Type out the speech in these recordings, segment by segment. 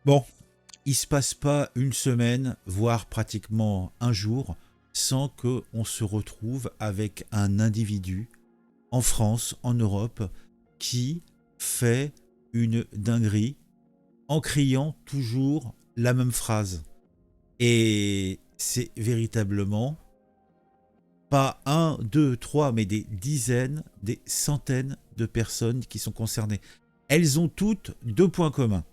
Bon, il se passe pas une semaine, voire pratiquement un jour, sans qu'on se retrouve avec un individu en France, en Europe, qui fait une dinguerie en criant toujours la même phrase. Et c'est véritablement pas un, deux, trois, mais des dizaines, des centaines de personnes qui sont concernées. Elles ont toutes deux points communs.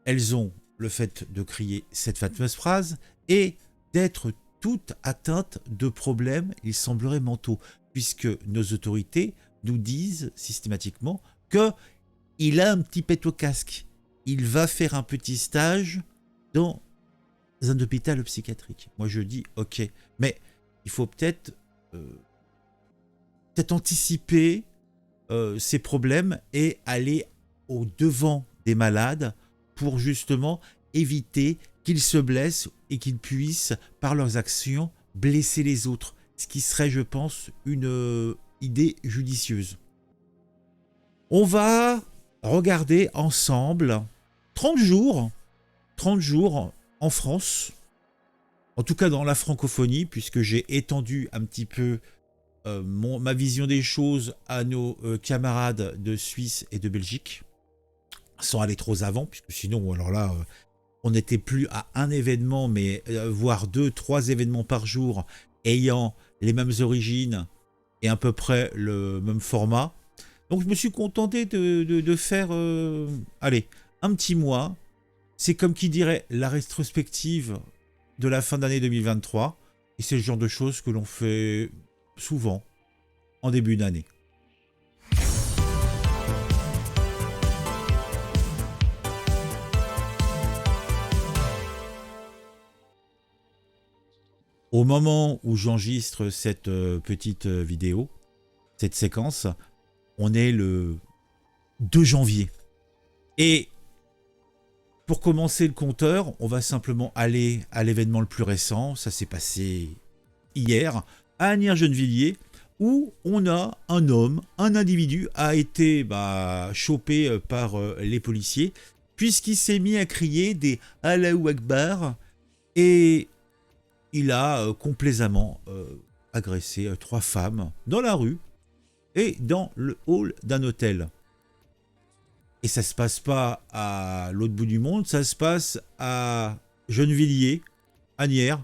Elles ont le fait de crier cette fameuse phrase et d'être toutes atteintes de problèmes, il semblerait, mentaux, puisque nos autorités nous disent systématiquement qu'il a un petit pet au casque. Il va faire un petit stage dans un hôpital psychiatrique. Moi je dis ok, mais il faut peut-être anticiper ces problèmes et aller au devant des malades pour justement éviter qu'ils se blessent et qu'ils puissent, par leurs actions, blesser les autres. Ce qui serait, je pense, une idée judicieuse. On va regarder ensemble 30 jours en France, en tout cas dans la francophonie, puisque j'ai étendu un petit peu ma vision des choses à nos camarades de Suisse et de Belgique, sans aller trop avant, puisque sinon, alors là, on n'était plus à un événement, mais voire 2-3 événements par jour, ayant les mêmes origines et à peu près le même format. Donc je me suis contenté de faire, allez, un petit mois. C'est comme qui dirait la rétrospective de la fin d'année 2023. Et c'est le genre de choses que l'on fait souvent en début d'année. Au moment où j'enregistre cette petite vidéo, cette séquence, on est le 2 janvier. Et pour commencer le compteur, on va simplement aller à l'événement le plus récent. Ça s'est passé hier à Asnières-Gennevilliers, où on a un homme, un individu, a été chopé par les policiers, puisqu'il s'est mis à crier des Allahu Akbar et il a complaisamment agressé 3 femmes dans la rue et dans le hall d'un hôtel. Et ça se passe pas à l'autre bout du monde, ça se passe à Gennevilliers, Asnières,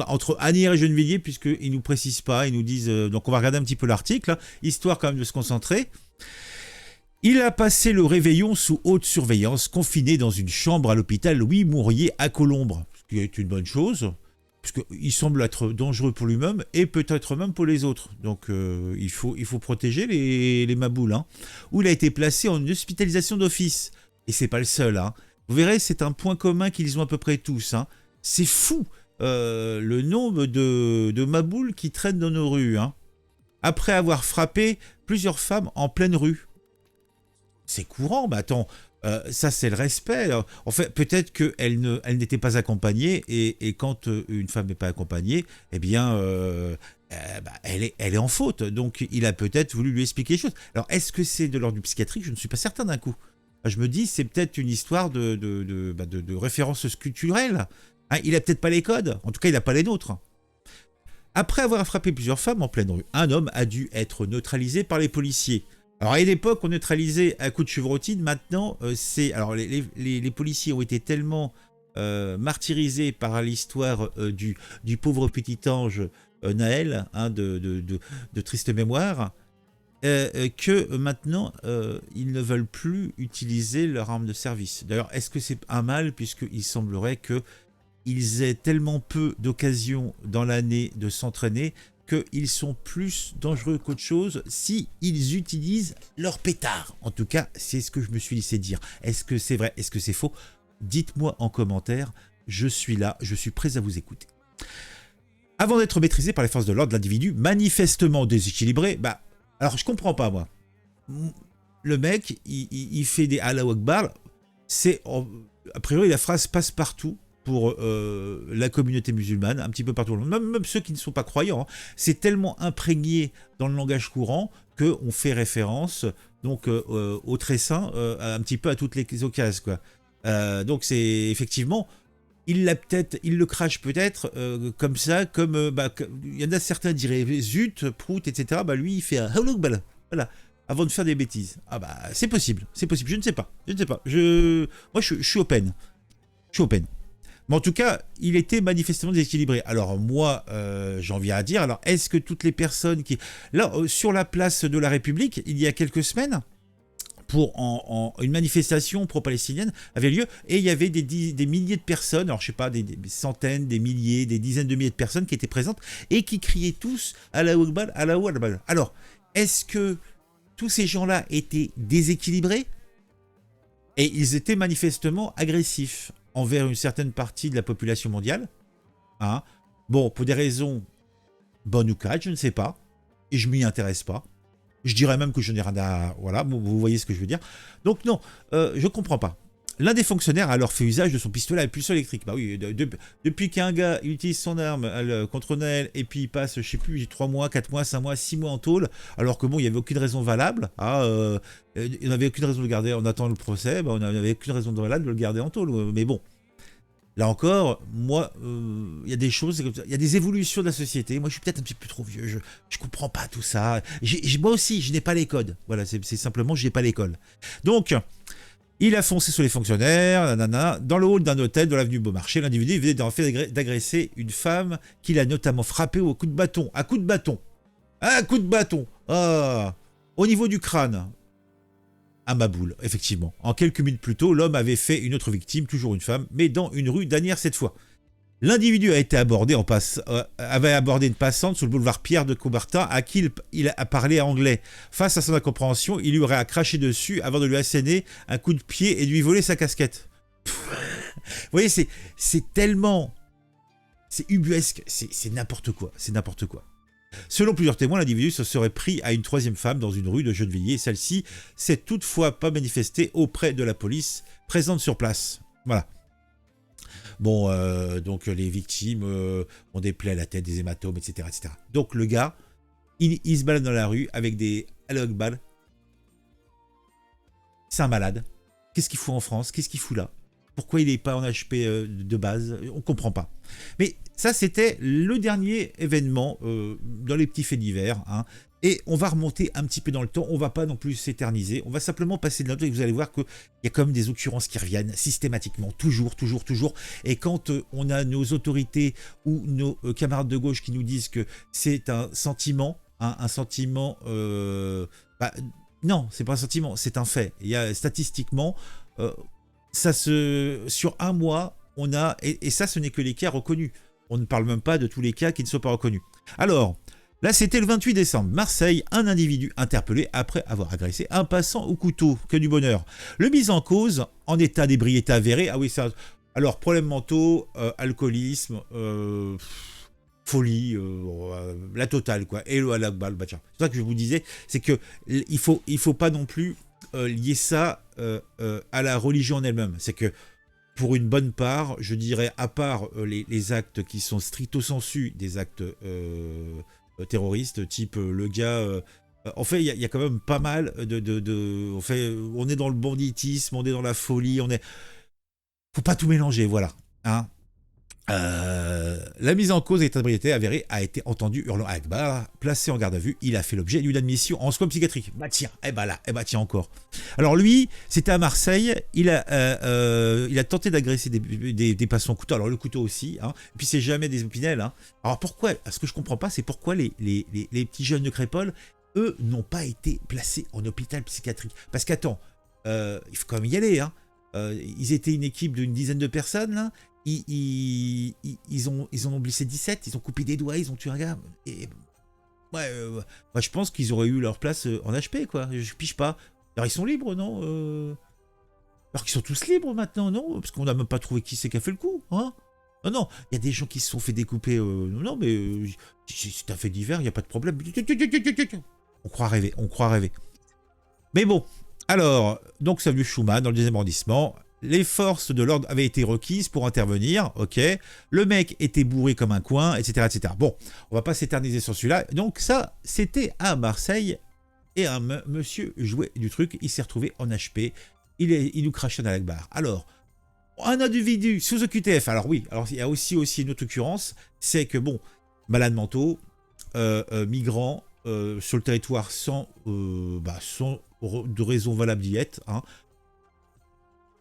entre Asnières et Gennevilliers, puisqu'ils ne nous précisent pas, ils nous disent... donc on va regarder un petit peu l'article, hein, histoire quand même de se concentrer. Il a passé le réveillon sous haute surveillance, confiné dans une chambre à l'hôpital Louis Mourier à Colombres, ce qui est une bonne chose, puisqu'il semble être dangereux pour lui-même et peut-être même pour les autres. Donc il faut protéger les maboules. Hein. Où il a été placé en hospitalisation d'office. Et c'est pas le seul. Hein. Vous verrez, c'est un point commun qu'ils ont à peu près tous. Hein. C'est fou le nombre de maboules qui traînent dans nos rues. Hein. Après avoir frappé plusieurs femmes en pleine rue. C'est courant, mais attends... ça c'est le respect. En fait, peut-être qu'elle n'était pas accompagnée et quand une femme n'est pas accompagnée, eh bien, elle est en faute. Donc, il a peut-être voulu lui expliquer les choses. Alors, est-ce que c'est de l'ordre du psychiatrique? Je ne suis pas certain d'un coup. Je me dis, c'est peut-être une histoire de référence culturelle. Hein, il a peut-être pas les codes. En tout cas, il n'a pas les nôtres. Après avoir frappé plusieurs femmes en pleine rue, un homme a dû être neutralisé par les policiers. Alors à l'époque, on neutralisait à coups de chevrotine. Maintenant, c'est... Alors les policiers ont été tellement martyrisés par l'histoire du pauvre petit ange Naël, hein, de triste mémoire, que maintenant, ils ne veulent plus utiliser leur arme de service. D'ailleurs, est-ce que c'est un mal, puisqu'il semblerait qu'ils aient tellement peu d'occasions dans l'année de s'entraîner qu'ils sont plus dangereux qu'autre chose s'ils utilisent leur pétard. En tout cas, c'est ce que je me suis laissé dire. Est-ce que c'est vrai? Est-ce que c'est faux? Dites-moi en commentaire. Je suis là, je suis prêt à vous écouter. Avant d'être maîtrisé par les forces de l'ordre, l'individu manifestement déséquilibré, alors je comprends pas moi. Le mec, il fait des Allahu Akbar. C'est, a priori, la phrase passe partout pour la communauté musulmane, un petit peu partout, même ceux qui ne sont pas croyants. Hein. C'est tellement imprégné dans le langage courant qu'on fait référence donc, au très saint un petit peu à toutes les occasions. Quoi. Donc c'est effectivement, il le crache peut-être comme ça, comme il y en a certains diraient zut, prout, etc. Bah lui il fait un halloubal, voilà, avant de faire des bêtises. Ah bah c'est possible, je ne sais pas, moi je suis open, Mais en tout cas, il était manifestement déséquilibré. Alors moi, j'en viens à dire, alors est-ce que toutes les personnes qui... Là, sur la place de la République, il y a quelques semaines, une manifestation pro-palestinienne avait lieu, et il y avait des milliers de personnes, alors je sais pas, des centaines, des milliers, des dizaines de milliers de personnes qui étaient présentes, et qui criaient tous « Allahu Akbar, Allahu Akbar ». Alors, est-ce que tous ces gens-là étaient déséquilibrés? Et ils étaient manifestement agressifs envers une certaine partie de la population mondiale. Hein. Bon, pour des raisons bonnes ou caches, je ne sais pas. Et je m'y intéresse pas. Je dirais même que je n'ai rien à... Voilà, vous voyez ce que je veux dire. Donc non, je ne comprends pas. L'un des fonctionnaires a alors fait usage de son pistolet à impulsion électrique. Bah oui, depuis qu'un gars utilise son arme contre Noël, et puis il passe, je sais plus, 3 mois, 4 mois, 5 mois, 6 mois en tôle, alors que bon, il n'y avait aucune raison valable. Il n'avait aucune raison de le garder, on attend le procès, on n'avait aucune raison valable de le garder en tôle. Mais bon, là encore, moi, il y a des choses, il y a des évolutions de la société. Moi, je suis peut-être un petit peu trop vieux, je comprends pas tout ça. Moi aussi, je n'ai pas les codes. Voilà, c'est simplement, je n'ai pas l'école. Donc... Il a foncé sur les fonctionnaires, nanana. Dans le hall d'un hôtel de l'avenue Beaumarchais, l'individu venait d'agresser une femme qu'il a notamment frappée au coup de bâton. À coup de bâton. Un coup de bâton. Ah. Au niveau du crâne. À Maboul, effectivement. En quelques minutes plus tôt, l'homme avait fait une autre victime, toujours une femme, mais dans une rue d'Asnières cette fois. L'individu a été abordé avait abordé une passante sur le boulevard Pierre de Coubertin à qui il a parlé anglais. Face à son incompréhension, il lui aurait craché dessus avant de lui asséner un coup de pied et de lui voler sa casquette. Vous voyez, c'est tellement... C'est ubuesque, c'est n'importe quoi, Selon plusieurs témoins, l'individu se serait pris à une troisième femme dans une rue de Gennevilliers. Celle-ci s'est toutefois pas manifestée auprès de la police présente sur place. Voilà. Bon, donc les victimes ont des plaies à la tête, des hématomes, etc. etc. Donc le gars, il se balade dans la rue avec des Allahu Akbar. C'est un malade. Qu'est-ce qu'il fout en France? Qu'est-ce qu'il fout là? Pourquoi il n'est pas en HP de base? On ne comprend pas. Mais ça, c'était le dernier événement dans les petits faits divers. Hein. Et on va remonter un petit peu dans le temps, on ne va pas non plus s'éterniser, on va simplement passer de l'autre et vous allez voir qu'il y a quand même des occurrences qui reviennent systématiquement, toujours. Et quand on a nos autorités ou nos camarades de gauche qui nous disent que c'est un sentiment, non, c'est pas un sentiment, c'est un fait. Il y a statistiquement, sur un mois, on a, et ça ce n'est que les cas reconnus. On ne parle même pas de tous les cas qui ne sont pas reconnus. Alors, là, c'était le 28 décembre. Marseille, un individu interpellé après avoir agressé un passant au couteau. Que du bonheur. Le mis en cause, en état d'ébriété avéré. Ah oui, ça. Alors, problèmes mentaux, alcoolisme, folie, la totale, quoi. Et le halakbal, c'est ça que je vous disais, c'est que il faut pas non plus lier ça à la religion en elle-même. C'est que pour une bonne part, je dirais, à part les actes qui sont stricto sensu des actes terroristes, type le gars... en fait, il y a quand même pas mal en fait, on est dans le banditisme, on est dans la folie, faut pas tout mélanger, voilà. Hein. La mise en cause d'état d'ébriété avérée a été entendue hurlant Akbar, placé en garde à vue. Il a fait l'objet d'une admission en soins psychiatriques. Bah tiens, tiens encore. Alors lui, c'était à Marseille. Il a tenté d'agresser des passants au couteau. Alors le couteau aussi. Hein. Et puis c'est jamais des épinelles. Hein. Alors pourquoi? Ce que je comprends pas, c'est pourquoi les petits jeunes de Crépol, eux, n'ont pas été placés en hôpital psychiatrique. Parce qu'attends, il faut quand même y aller. Hein. Ils étaient une équipe d'une dizaine de personnes là. Ils en ont blessé 17, ils ont coupé des doigts, ils ont tué un gars. Et moi, je pense qu'ils auraient eu leur place en HP, quoi. Je piche pas. Alors, ils sont libres, non Alors qu'ils sont tous libres maintenant, non? Parce qu'on n'a même pas trouvé qui c'est qui a fait le coup, hein? Non, il y a des gens qui se sont fait découper. Non, mais c'est un fait divers, il n'y a pas de problème. On croit rêver. Mais bon, alors, donc ça venu Schumann, dans le 2e arrondissement. Les forces de l'ordre avaient été requises pour intervenir, ok. Le mec était bourré comme un coin, etc., etc. Bon, on va pas s'éterniser sur celui-là. Donc ça, c'était à Marseille, et un monsieur jouait du truc, il s'est retrouvé en HP, il nous crachait dans la barre. Alors, Un individu sous OQTF. Alors oui, alors il y a aussi une autre occurrence, c'est que bon, malades mentaux, migrants sur le territoire sans de raison valable d'y être, hein.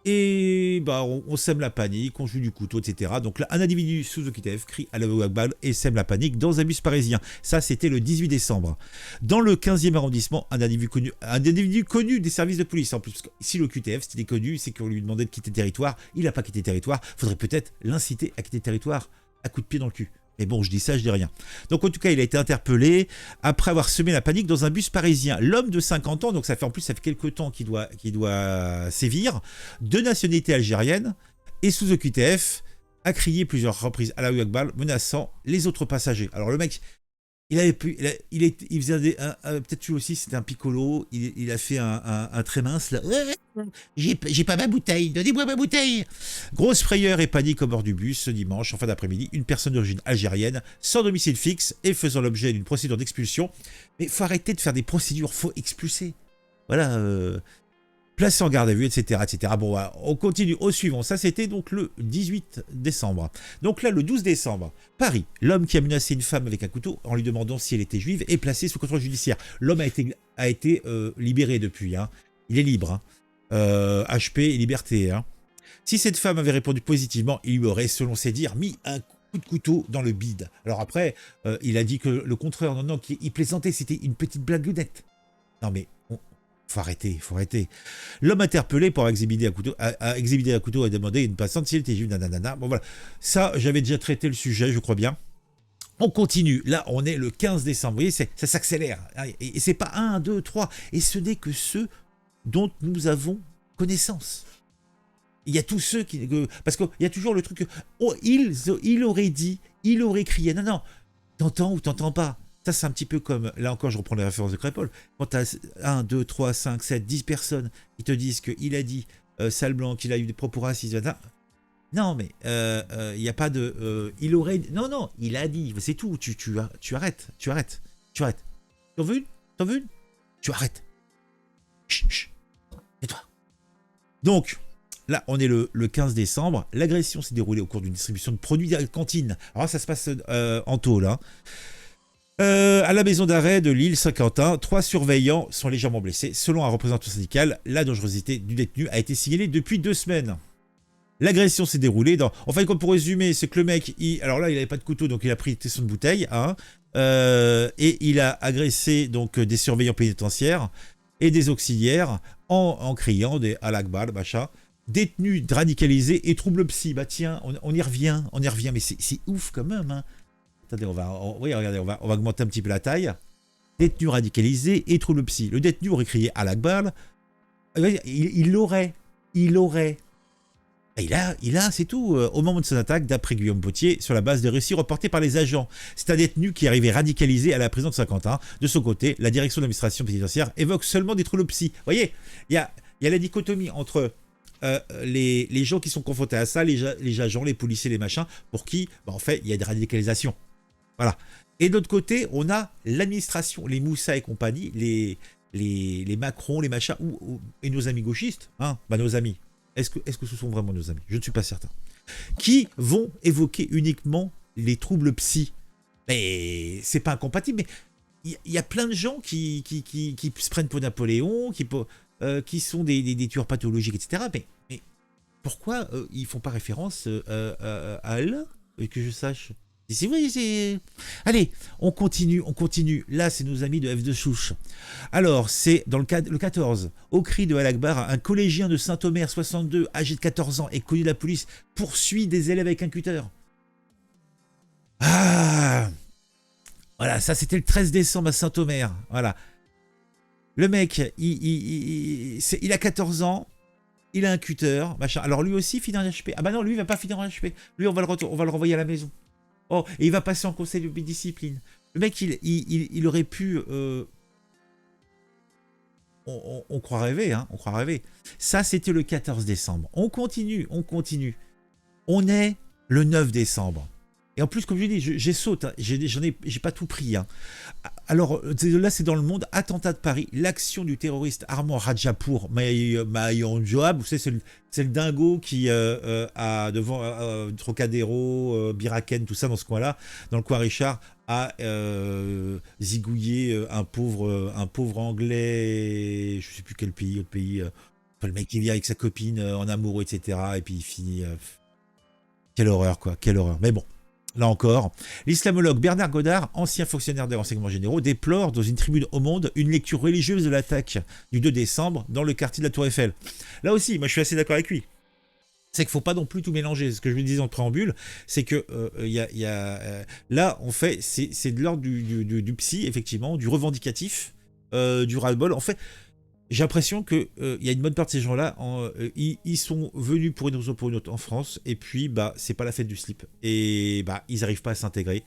Et bah, on sème la panique, on joue du couteau, etc. Donc là, un individu sous OQTF crie Allahu Akbar et sème la panique dans un bus parisien. Ça, c'était le 18 décembre. Dans le 15e arrondissement, un individu connu des services de police. En plus, parce que si l'OQTF, c'était connu, c'est qu'on lui demandait de quitter le territoire. Il n'a pas quitté le territoire. Il faudrait peut-être l'inciter à quitter le territoire à coup de pied dans le cul. Mais bon, je dis ça, je dis rien. Donc en tout cas, il a été interpellé après avoir semé la panique dans un bus parisien. L'homme de 50 ans, donc ça fait quelques temps qu'il doit sévir, de nationalité algérienne et sous OQTF, a crié plusieurs reprises Allahu Akbar, menaçant les autres passagers. Alors le mec, il faisait peut-être lui aussi, c'était un piccolo, il a fait un très mince, là. J'ai pas ma bouteille, donnez-moi ma bouteille. Grosse frayeur et panique au bord du bus ce dimanche, en fin d'après-midi, une personne d'origine algérienne, sans domicile fixe et faisant l'objet d'une procédure d'expulsion. Mais faut arrêter de faire des procédures, faut expulser. Voilà, placé en garde à vue, etc., etc. Bon, on continue au suivant. Ça, c'était donc le 18 décembre. Donc là, le 12 décembre, Paris. L'homme qui a menacé une femme avec un couteau en lui demandant si elle était juive est placé sous contrôle judiciaire. L'homme a été libéré depuis. Hein. Il est libre. Hein. HP et liberté. Hein. Si cette femme avait répondu positivement, il lui aurait, selon ses dires, mis un coup de couteau dans le bide. Alors après, il a dit que le contraire, non, qu'il plaisantait, c'était une petite blagounette. Non mais... Faut arrêter. L'homme interpellé pour exhiber un couteau a demandé à une passante s'il était juif, nanana. Bon voilà, ça j'avais déjà traité le sujet, je crois bien. On continue, là on est le 15 décembre, vous voyez, ça s'accélère. Et c'est pas 1, 2, 3, et ce n'est que ceux dont nous avons connaissance. Il y a tous ceux qui... Parce qu'il y a toujours le truc que... Oh, il aurait dit, il aurait crié. Non, t'entends ou t'entends pas. Ça, c'est un petit peu comme, là encore, je reprends les références de Crépol. Quand tu as 1, 2, 3, 5, 7, 10 personnes qui te disent qu'il a dit, sale blanc, qu'il a eu des propos racistes, non, mais il n'y a pas de... il aurait... Non, il a dit, c'est tout. Tu arrêtes. T'en veux une Tu arrêtes. Chut. Et toi. Donc, là, on est le 15 décembre. L'agression s'est déroulée au cours d'une distribution de produits à la cantine. Alors, ça se passe en tôle, hein. À la maison d'arrêt de l'île Saint-Quentin, 3 surveillants sont légèrement blessés. Selon un représentant syndical, la dangerosité du détenu a été signalée depuis 2 semaines. L'agression s'est déroulée dans... Enfin, comme pour résumer, c'est que le mec, alors là, il n'avait pas de couteau, donc il a pris son bouteille, hein, et il a agressé donc des surveillants pénitentiaires et des auxiliaires en criant des Al-Akbar, machin. Détenus radicalisés et troubles psy. Bah tiens, on y revient, mais c'est ouf quand même, hein. Attendez, on va augmenter un petit peu la taille. Détenu radicalisé et trouble psy. Le détenu aurait crié à l'Akbar. Il l'aurait. Il a, c'est tout. Au moment de son attaque, d'après Guillaume Potier, sur la base des récits reportés par les agents. C'est un détenu qui est arrivé radicalisé à la prison de Saint-Quentin. De son côté, la direction de l'administration pénitentiaire évoque seulement des troubles psy. Vous voyez, il y a la dichotomie entre... les gens qui sont confrontés à ça, les agents, les policiers, les machins, pour qui, en fait, il y a des radicalisations. Voilà. Et d'autre côté, on a l'administration, les Moussa et compagnie, les Macron, les machins, et nos amis gauchistes, hein, nos amis. Est-ce que ce sont vraiment nos amis? Je ne suis pas certain. Qui vont évoquer uniquement les troubles psy. Mais c'est pas incompatible, mais il y a plein de gens qui se prennent pour Napoléon, qui sont des tueurs pathologiques, etc. Mais pourquoi ils font pas référence à Allah, que je sache? C'est vrai, c'est... Allez, on continue. Là, c'est nos amis de F2 Souche. Alors, c'est dans le 14. Au cri de Al-Akbar, un collégien de Saint-Omer, 62, âgé de 14 ans et connu de la police, poursuit des élèves avec un cutter. Ah! Voilà, ça, c'était le 13 décembre à Saint-Omer. Voilà. Le mec, il a 14 ans, il a un cutter, machin. Alors, lui aussi, finit en HP. Ah bah non, lui, il va pas finir en HP. Lui, on va le renvoyer à la maison. Oh, et il va passer en conseil de discipline. Le mec, il aurait pu... On croit rêver, hein, on croit rêver. Ça, c'était le 14 décembre. On continue. On est le 9 décembre. Et en plus, comme je dis, j'ai saute, hein, j'ai pas tout pris. Hein. Alors là, c'est dans le monde. Attentat de Paris, l'action du terroriste Armand Rajapour Mayon Joab. Vous savez, c'est le dingo qui a devant Trocadéro, Biraken, tout ça dans ce coin-là, dans le coin Richard, a zigouillé un pauvre anglais, je sais plus quel pays, autre pays. Enfin, le mec qui vient avec sa copine en amoureux, etc. Et puis il finit. Quelle horreur, quoi, quelle horreur. Mais bon. Là encore, l'islamologue Bernard Godard, ancien fonctionnaire des renseignements généraux, déplore dans une tribune au Monde une lecture religieuse de l'attaque du 2 décembre dans le quartier de la Tour Eiffel. Là aussi, moi je suis assez d'accord avec lui. C'est qu'il ne faut pas non plus tout mélanger. Ce que je lui disais en préambule, c'est que là, on fait, c'est de l'ordre du psy, effectivement, du revendicatif, du ras-le-bol. En fait, j'ai l'impression qu'il y a une bonne part de ces gens-là, ils sont venus pour une raison ou pour une autre en France, et puis bah c'est pas la fête du slip. Et bah ils n'arrivent pas à s'intégrer.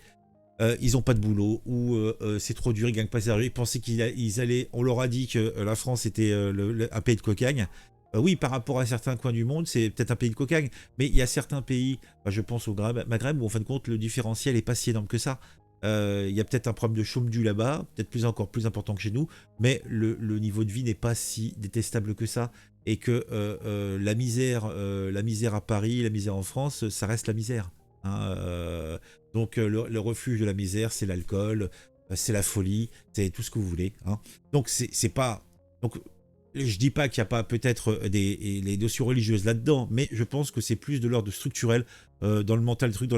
Ils n'ont pas de boulot, ou c'est trop dur, ils gagnent pas assez d'argent. Ils pensaient qu'ils allaient. On leur a dit que la France était un pays de cocagne. Oui, par rapport à certains coins du monde, c'est peut-être un pays de cocagne, mais il y a certains pays, bah, je pense au Maghreb, où en fin de compte le différentiel est pas si énorme que ça. Il y a peut-être un problème de chôme dû là-bas, peut-être encore plus important que chez nous, mais le niveau de vie n'est pas si détestable que ça, et que la misère à Paris, la misère en France, ça reste la misère. Hein, donc le refuge de la misère, c'est l'alcool, c'est la folie, c'est tout ce que vous voulez. Hein. Donc c'est pas. Donc je dis pas qu'il n'y a pas peut-être les notions religieuses là-dedans, mais je pense que c'est plus de l'ordre structurel dans le mental truc,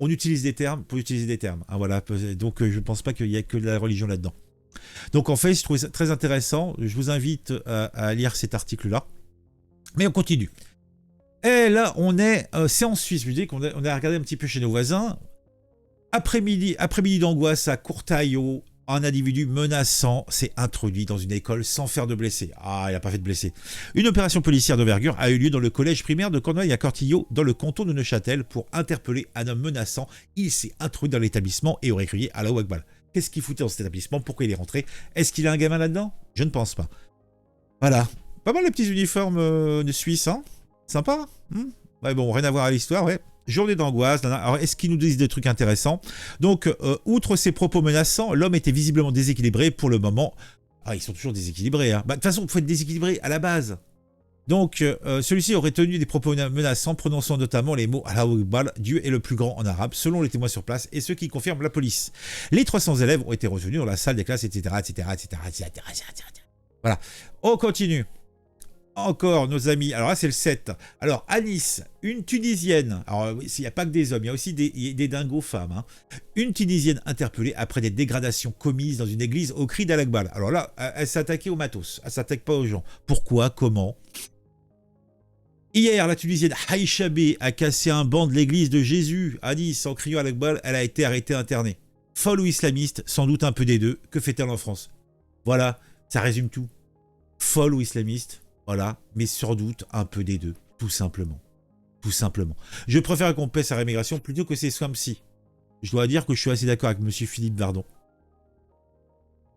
on utilise des termes pour utiliser des termes. Hein, voilà. Donc, je ne pense pas qu'il y ait que de la religion là-dedans. Donc, en fait, je trouve ça très intéressant. Je vous invite à lire cet article-là. Mais on continue. Et là, c'est en Suisse. Je dis qu'on on a regardé un petit peu chez nos voisins. Après-midi d'angoisse à Courtaillot, un individu menaçant s'est introduit dans une école sans faire de blessés. Ah, il n'a pas fait de blessés. Une opération policière d'envergure a eu lieu dans le collège primaire de Cornouailles à Cortillot, dans le canton de Neuchâtel, pour interpeller un homme menaçant. Il s'est introduit dans l'établissement et aurait crié Allahu Akbar. Qu'est-ce qu'il foutait dans cet établissement? Pourquoi il est rentré? Est-ce qu'il a un gamin là-dedans? Je ne pense pas. Voilà. Pas mal les petits uniformes de Suisse, hein? Sympa, hein? Ouais, bon, rien à voir à l'histoire, ouais. Journée d'angoisse. Alors, est-ce qu'ils nous disent des trucs intéressants? Donc, outre ses propos menaçants, l'homme était visiblement déséquilibré pour le moment. Ah, ils sont toujours déséquilibrés. Hein. Bah, de toute façon, il faut être déséquilibré à la base. Donc, celui-ci aurait tenu des propos menaçants, prononçant notamment les mots Allahu Akbar, Dieu est le plus grand en arabe, selon les témoins sur place et ceux qui confirment la police. Les 300 élèves ont été retenus dans la salle des classes, etc., etc., etc., etc., etc. Voilà. On continue. Encore nos amis, alors là c'est le 7. Alors à Nice, une Tunisienne, alors il n'y a pas que des hommes, il y a aussi des dingos femmes. Hein. Une Tunisienne interpellée après des dégradations commises dans une église au cri d'Al-Akbar. Alors là, elle s'est attaquée au matos, elle ne s'attaque pas aux gens. Pourquoi? Comment? Hier, la Tunisienne Haïcha B a cassé un banc de l'église de Jésus à Nice en criant Al-Akbar, elle a été arrêtée internée. Folle ou islamiste, sans doute un peu des deux, que fait-elle en France? Voilà, ça résume tout. Folle ou islamiste? Voilà, mais sans doute un peu des deux, tout simplement. Tout simplement. Je préfère qu'on paie sa rémigration plutôt que ses soins psy. Je dois dire que je suis assez d'accord avec monsieur Philippe Vardon.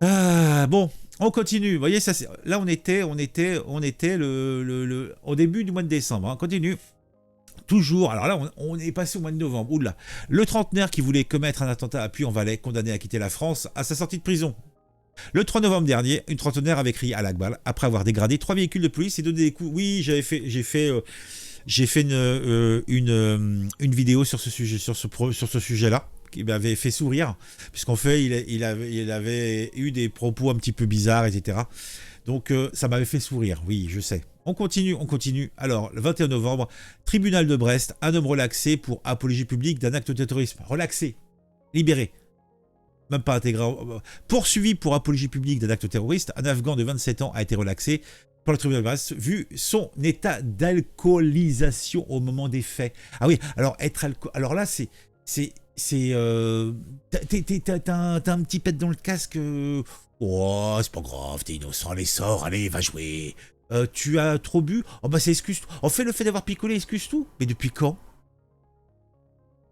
Ah, bon, on continue. Vous voyez, ça, là, on était au début du mois de décembre. Hein. On continue. Toujours, alors là, on est passé au mois de novembre. Oula. Le trentenaire qui voulait commettre un attentat à Puy-en-Velay, condamné à quitter la France à sa sortie de prison. Le 3 novembre dernier, une trentenaire avait crié à l'Akbar après avoir dégradé 3 véhicules de police et donné des coups. Oui, j'ai fait une vidéo sur ce sujet-là qui m'avait fait sourire, puisqu'en fait, il avait eu des propos un petit peu bizarres, etc. Donc, ça m'avait fait sourire, oui, je sais. On continue. Alors, le 21 novembre, tribunal de Brest, un homme relaxé pour apologie publique d'un acte de terrorisme. Relaxé, libéré. Même pas intégré. Poursuivi pour apologie publique d'un acte terroriste, un Afghan de 27 ans a été relaxé par le tribunal de Brest vu son état d'alcoolisation au moment des faits. Ah oui, alors alors là, t'as un petit pet dans le casque. Oh, c'est pas grave, t'es innocent, allez, sors, allez, va jouer. Tu as trop bu? Oh bah c'est excuse. En fait, le fait d'avoir picolé excuse tout. Mais depuis quand?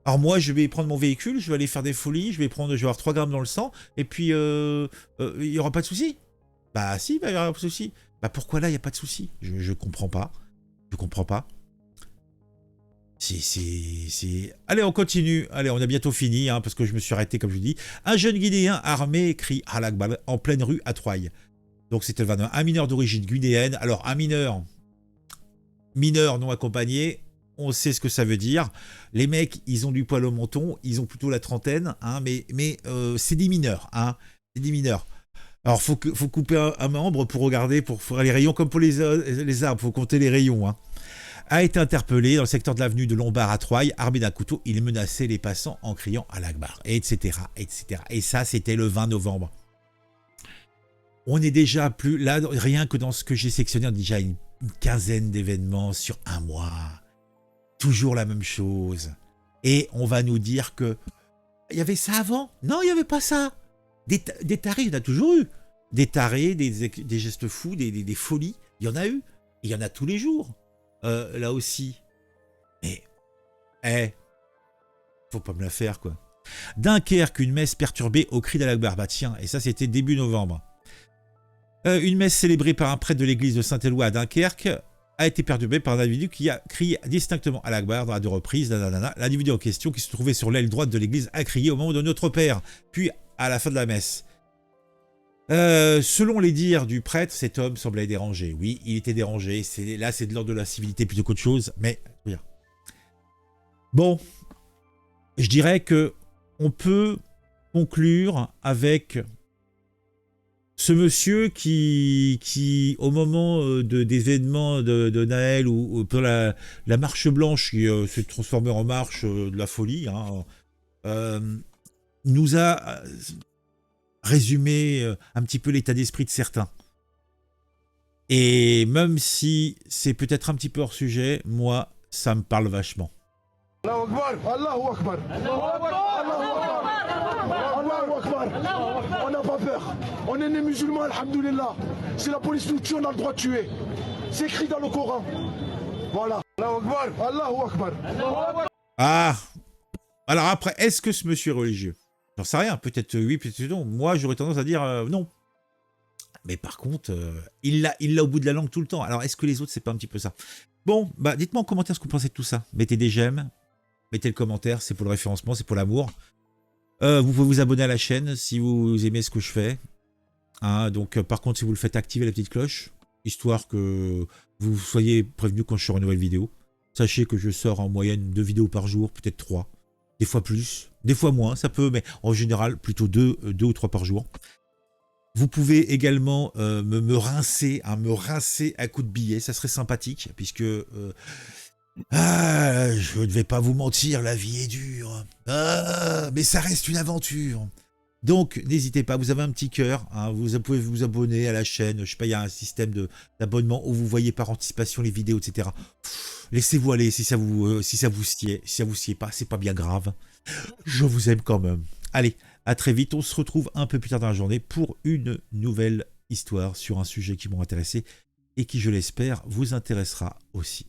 Alors moi, je vais prendre mon véhicule, je vais aller faire des folies, je vais avoir 3 grammes dans le sang, et puis il n'y aura pas de souci. Bah si, il va y avoir pas de souci. Bah pourquoi là, il n'y a pas de souci? Je comprends pas. Je comprends pas. Allez, on continue. Allez, on a bientôt fini, hein, parce que je me suis arrêté, comme je dis. Un jeune Guinéen armé crie Allah Akbar en pleine rue à Troyes. Donc c'était le 21. Un mineur d'origine guinéenne. Alors, un mineur non accompagné, on sait ce que ça veut dire. Les mecs, ils ont du poil au menton, ils ont plutôt la trentaine, hein, mais c'est des mineurs. Hein, c'est des mineurs. Alors, faut couper un membre pour regarder, pour faire les rayons, comme pour les arbres, faut compter les rayons, hein. A été interpellé dans le secteur de l'avenue de Lombard à Troyes, armé d'un couteau. Il menaçait les passants en criant à l'Akbar, etc., etc. Et ça, c'était le 20 novembre. On est déjà plus là, rien que dans ce que j'ai sectionné, on a déjà une quinzaine d'événements sur un mois. Toujours la même chose. Et on va nous dire que il y avait ça avant. Non, il n'y avait pas ça. Des tarés, il y en a toujours eu. Des tarés, des gestes fous, des folies, il y en a eu. Et il y en a tous les jours. Là aussi. Mais, faut pas me la faire, quoi. Dunkerque, une messe perturbée au cri d'Allah Akbar. Bah tiens, et ça c'était début novembre. Une messe célébrée par un prêtre de l'église de Saint-Éloi à Dunkerque a été perturbée par un individu qui a crié distinctement Allahu Akbar à 2 reprises. L'individu en question, qui se trouvait sur l'aile droite de l'église, a crié au moment de Notre Père, puis à la fin de la messe. Selon les dires du prêtre, cet homme semblait dérangé. Oui, il était dérangé. Là, c'est de l'ordre de la civilité plutôt qu'autre chose. Mais bon, je dirais que on peut conclure avec ce monsieur qui au moment des événements de Naël ou pour la marche blanche qui s'est transformée en marche de la folie, hein, nous a résumé un petit peu l'état d'esprit de certains. Et même si c'est peut-être un petit peu hors sujet, moi, ça me parle vachement. Allahu Akbar, Allahu Akbar, Allahu Akbar. On n'a pas peur. On est des musulmans, alhamdoulilah. Si la police nous tue, on a le droit de tuer. C'est écrit dans le Coran. Voilà. Allahu Akbar, Allahu Akbar. Ah. Alors après, est-ce que ce monsieur est religieux? J'en sais rien, peut-être oui, peut-être non. Moi, j'aurais tendance à dire non. Mais par contre, il l'a au bout de la langue tout le temps. Alors, est-ce que les autres, c'est pas un petit peu ça? Bon, bah, dites-moi en commentaire ce que vous pensez de tout ça. Mettez des j'aime, mettez le commentaire, c'est pour le référencement, c'est pour l'amour. Vous pouvez vous abonner à la chaîne si vous aimez ce que je fais. Hein, donc, par contre, si vous le faites, activez la petite cloche, histoire que vous soyez prévenus quand je sors une nouvelle vidéo. Sachez que je sors en moyenne 2 vidéos par jour, peut-être 3. Des fois plus, des fois moins, ça peut, mais en général, plutôt 2 ou 3 par jour. Vous pouvez également me rincer à coups de billets, ça serait sympathique, puisque je ne vais pas vous mentir, la vie est dure, mais ça reste une aventure. Donc, n'hésitez pas, vous avez un petit cœur, hein, vous pouvez vous abonner à la chaîne, je sais pas, il y a un système d'abonnement où vous voyez par anticipation les vidéos, etc. Laissez-vous aller si ça vous sied pas, c'est pas bien grave. Je vous aime quand même. Allez, à très vite, on se retrouve un peu plus tard dans la journée pour une nouvelle histoire sur un sujet qui m'ont intéressé et qui, je l'espère, vous intéressera aussi.